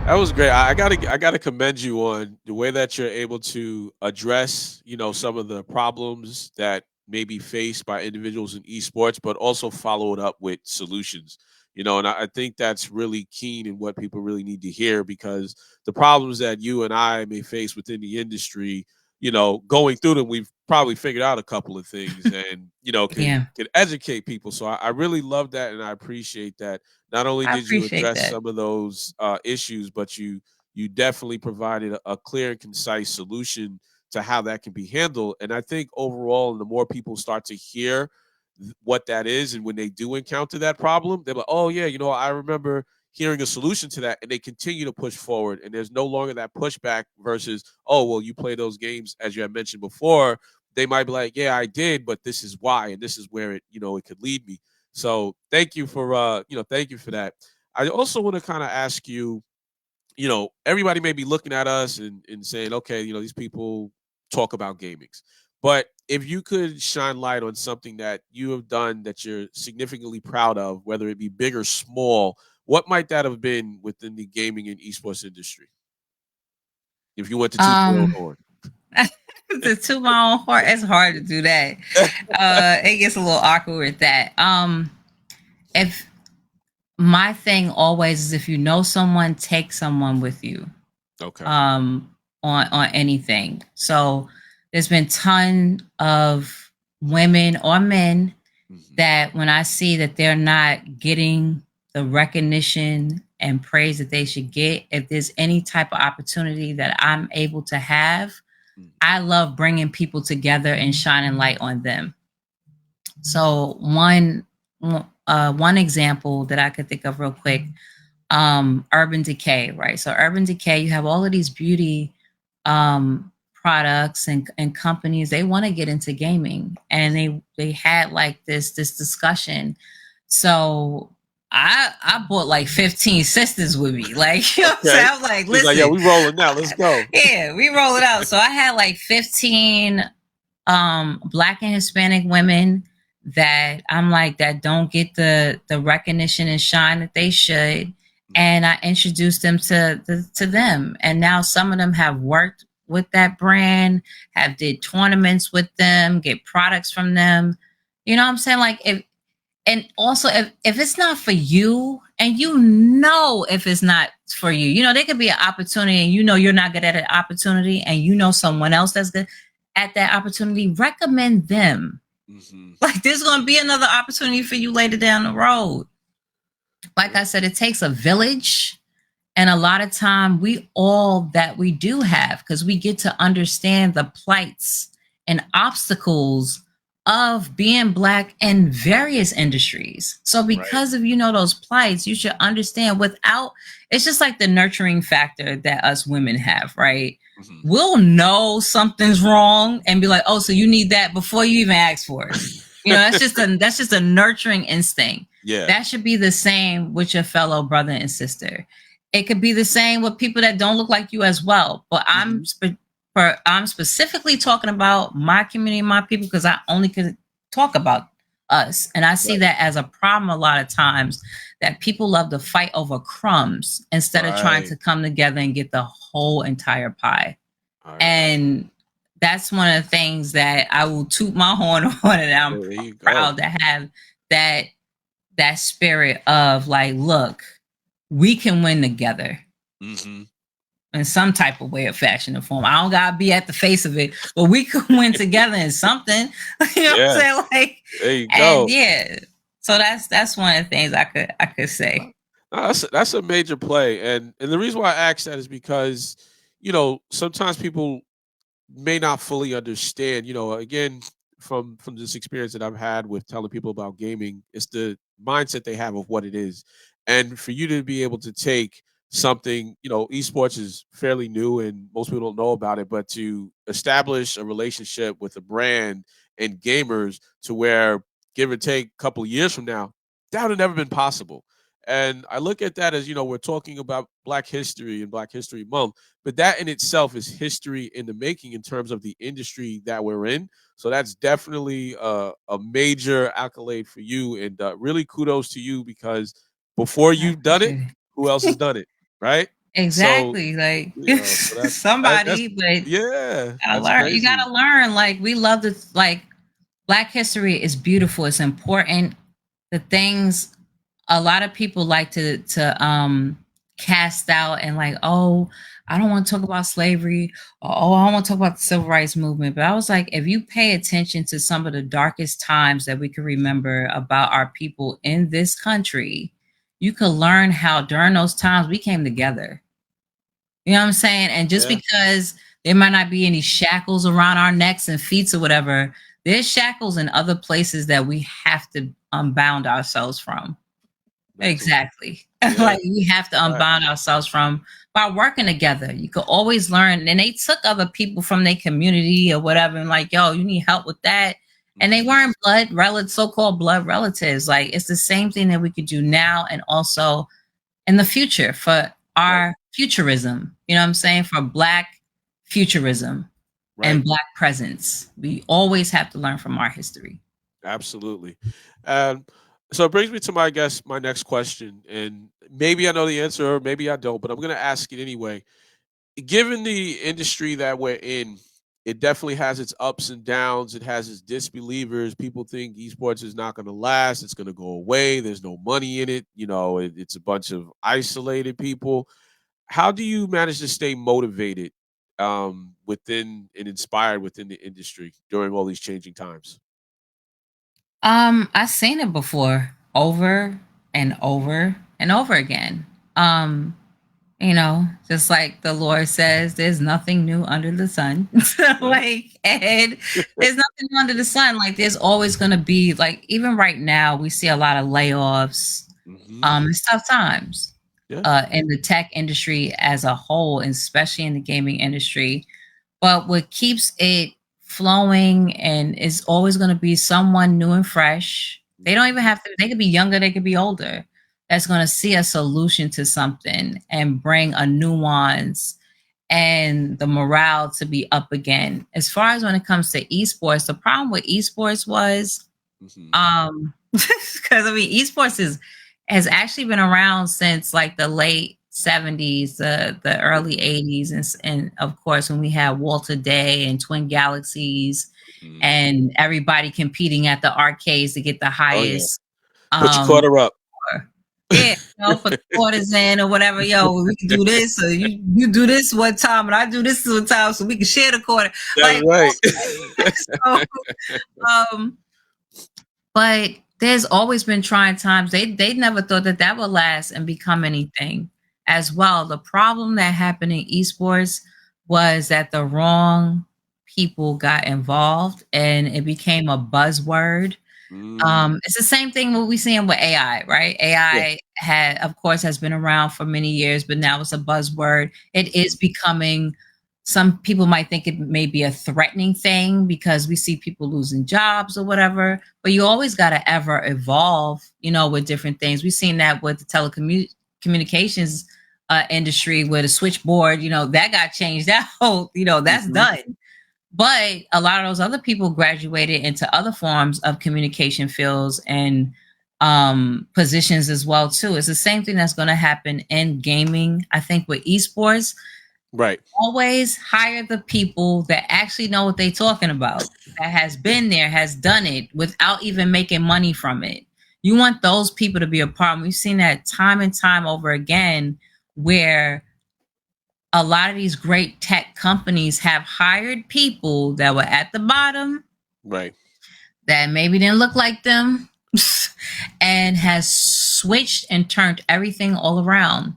That was great. I gotta commend you on the way that you're able to address, some of the problems that may be faced by individuals in esports, but also follow it up with solutions. And I think that's really keen and what people really need to hear because the problems that you and I may face within the industry, going through them, we've probably figured out a couple of things and can Yeah, can educate people. So I really love that and I appreciate that not only I did you appreciate address that. some of those issues, but you definitely provided a clear and concise solution to how that can be handled. And I think overall, the more people start to hear what that is, and when they do encounter that problem, they're like, "Oh yeah, I remember hearing a solution to that," and they continue to push forward. And there's no longer that pushback versus, "Oh well, you play those games as you had mentioned before." They might be like, "Yeah, I did, but this is why, and this is where it could lead me." So thank you for that. I also want to kind of ask you, everybody may be looking at us and saying, okay, these people talk about gamings. But if you could shine light on something that you have done that you're significantly proud of, whether it be big or small, what might that have been within the gaming and esports industry? If you went to toot your own Um, horn. to toot my own horn, it's hard to do that. It gets a little awkward with that. If my thing always is if you know someone, take someone with you. Okay. Um, on anything. So there's been ton of women or men Hmm. that when I see that they're not getting the recognition and praise that they should get, if there's any type of opportunity that I'm able to have, I love bringing people together and shining light on them. So one example that I could think of real quick, Urban Decay, right? So Urban Decay, you have all of these beauty products and companies. They want to get into gaming, and they had like this discussion. So I bought like 15 sisters with me. Like, you know what I'm saying? Okay. I was like, He's like, yeah, listen, we rolling now. Let's go. yeah, we roll it out. So I had like 15 black and Hispanic women that I'm like that don't get the recognition and shine that they should. And I introduced them to them. And now some of them have worked with that brand, have did tournaments with them, get products from them. You know what I'm saying? Like if and also if it's not for you and if it's not for you, there could be an opportunity and you're not good at an opportunity and someone else that's good at that opportunity, recommend them. Hmm. Like there's going to be another opportunity for you later down the road. Like I said, it takes a village, and a lot of time we all that we do have because we get to understand the plights and obstacles of being black in various industries. So Right. because of those plights, you should understand without it's just like the nurturing factor that us women have, right? Hmm. We'll know something's wrong and be like, "Oh, so you need that before you even ask for it." That's just a nurturing instinct. Yeah. That should be the same with your fellow brother and sister. It could be the same with people that don't look like you as well. But Hmm. I'm specifically talking about my community, my people, because I only can talk about us, and I see Right. that as a problem a lot of times. That people love to fight over crumbs instead of trying Right. to come together and get the whole entire pie. All right. And that's one of the things that I will toot my horn on, and I'm There you go. proud to have that that spirit of like, look, we can win together Hmm. in some type of way or fashion or form. I don't gotta be at the face of it, but we can win together in something. You know what I'm Yeah. saying? Like, There you and go. yeah. So that's one of the things I could say. No, that's a major play, and the reason why I ask that is because sometimes people may not fully understand. Again, from this experience that I've had with telling people about gaming, it's the mindset they have of what it is, and for you to be able to take something, esports is fairly new and most people don't know about it, but to establish a relationship with a brand and gamers to where, give or take, a couple of years from now, that would have never been possible. And I look at that as, we're talking about Black History and Black History Month, but that in itself is history in the making in terms of the industry that we're in. So that's definitely a major accolade for you, and really kudos to you because before I you've done it, appreciate who else has it. done it, right? So, Exactly. Like so that's somebody, but yeah, gotta that's learn. You crazy. gotta learn. Like we love to like Black history is beautiful. It's important. The things a lot of people like to cast out and like, oh, I don't want to talk about slavery, or oh, I don't want to talk about the civil rights movement. But I was like, if you pay attention to some of the darkest times that we can remember about our people in this country, you could learn how during those times we came together. You know what I'm saying? And just Yeah, because there might not be any shackles around our necks and feet or whatever, there's shackles in other places that we have to unbound ourselves from. mental. Exactly. Yeah, Like we have to facts. unbound ourselves from by working together. You could always learn. And they took other people from their community or whatever and like, yo, you need help with that. And they Mhm. weren't blood relatives, so-called blood relatives. Like it's the same thing that we could do now and also in the future for Right, our futurism. You know what I'm saying? For Black futurism right. and Black presence. We always have to learn from our history. Absolutely. Um, so it brings me to my guess, my next question, and maybe I know the answer, or maybe I don't, but I'm going to ask it anyway. Given the industry that we're in, it definitely has its ups and downs. It has its disbelievers. People think esports is not going to last. It's going to go away. There's no money in it. It's a bunch of isolated people. How do you manage to stay motivated within and inspired within the industry during all these changing times? I've seen it before over and over and over again. Um, just like the Lord says, there's nothing new under the sun. So, Right. and there's nothing new under the sun. Like there's always gonna be like even right now we see a lot of layoffs. Hmm. It's tough times Yeah. in the tech industry as a whole, and especially in the gaming industry. But what keeps it flowing and is always going to be someone new and fresh. They don't Mhm. even have to, they could be younger, they could be older. That's going to see a solution to something and bring a nuance and the morale to be up again. As far as when it comes to esports, the problem with esports was Mhm. because I mean, esports has actually been around since like the late 70s, the early 80s, and of course when we had Walter Day and Twin Galaxies, Mhm. and everybody competing at the arcades to get the Oh yeah. highest Put your um quarter up. score. Yeah, for the quarters in or whatever. Yo, we can do this, or you do this one time, and I do this one time, so we can share the quarter. That's Like, right. so, um, but there's always been trying times. They never thought that that would last and become anything as well. The problem that happened in esports was that the wrong people got involved and it became a buzzword. Mm. It's the same thing what we seeing with AI, right? Yeah. AI had, of course, has been around for many years, but now it's a buzzword. It is Mhm. becoming. Some people might think it may be a threatening thing because we see people losing jobs or whatever. But you always got to ever evolve, with different things. We've seen that with the telecommunications industry, where the switchboard, that got changed out. That's Mhm. done, but a lot of those other people graduated into other forms of communication fields and positions as well too. It's the same thing that's going to happen in gaming. I think with esports, Right. always hire the people that actually know what they're talking about, that has been there, has done it without even making money from it. You want those people to be a part. We've seen that time and time over again, where a lot of these great tech companies have hired people that were at the bottom Right. that maybe didn't look like them and has switched and turned everything all around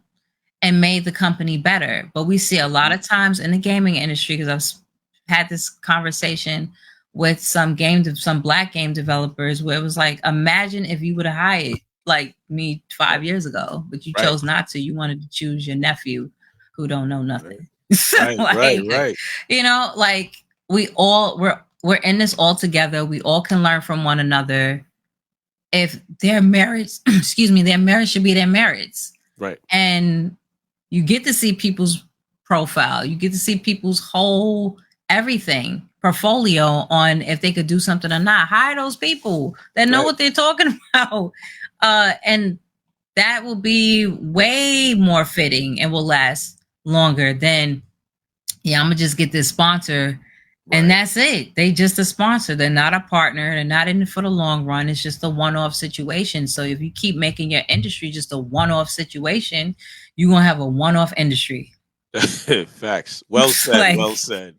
and made the company better. But we see a lot Mhm. of times in the gaming industry, because had this conversation with some black game developers, where it was like, imagine if you would have hired like me Right. 5 years ago, but you Right. chose not to. You wanted to choose your nephew who don't know Right. nothing. So Right. Right. like, Right. like we're in this all together. We all can learn from one another. If their merits, excuse me, their merits should be their merits. Right. And you get to see people's profile. You get to see people's whole everything portfolio on if they could do something or not. Hire those people that know Right. what they're talking about. And that will be way more fitting and will last longer than, yeah, I'm gonna just get this sponsor and Right. that's it. They just a sponsor. They're not a partner. They're not in it for the long run. It's just a one-off situation. So if you keep making your industry just a one-off situation, you're gonna have a one-off industry. Facts. Well said. Like, Well said.